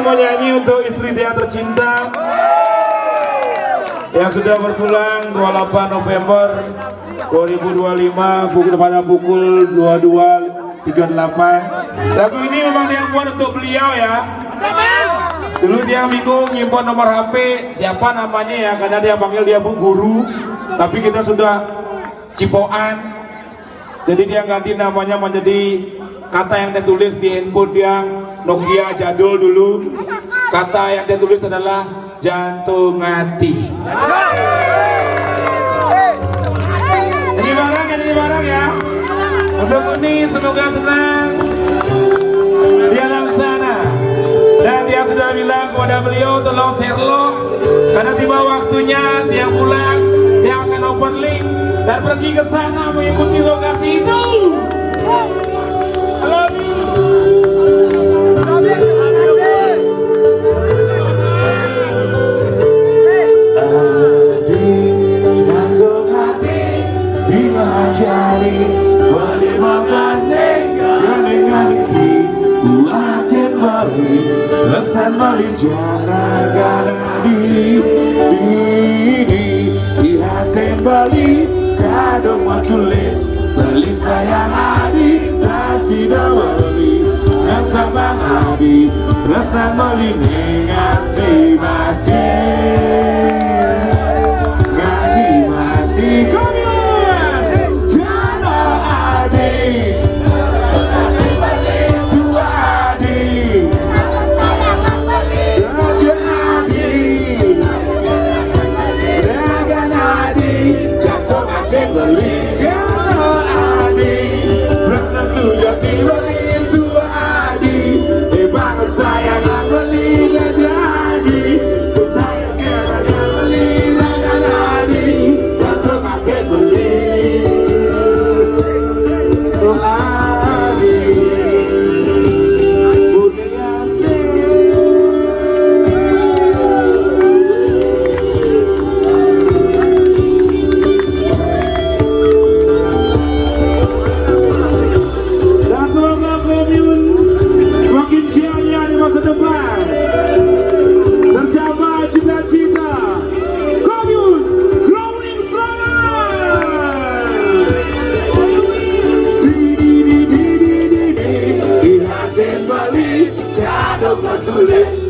yang mau nyanyi untuk istri dia tercinta yang sudah berpulang 28 November 2025 pada pukul 22.38. Lagu ini memang dia buat untuk beliau ya. Dulu dia bingung nyimpan nomor HP siapa namanya ya, karena dia panggil dia Bu Guru, tapi kita sudah cipoan, jadi dia ganti namanya menjadi kata yang dia tulis di handphone yang Nokia jadul dulu. Kata yang dia tulis adalah jantung hati. Nyanyi bareng ya. Untuk Uni semoga tenang di alam sana. Dan dia sudah bilang kepada beliau tolong Sherlock, karena tiba waktunya dia pulang, dia akan open link dan pergi ke sana mengikuti lokasi itu. Halo. Adik jantung hati dimajari boleh makan dengan buatin bali lestan bali jaraga di hati bali kadung mau tulis bali sayang adik dan sida bali dan sambang adik lestan bali nganti mati Tulis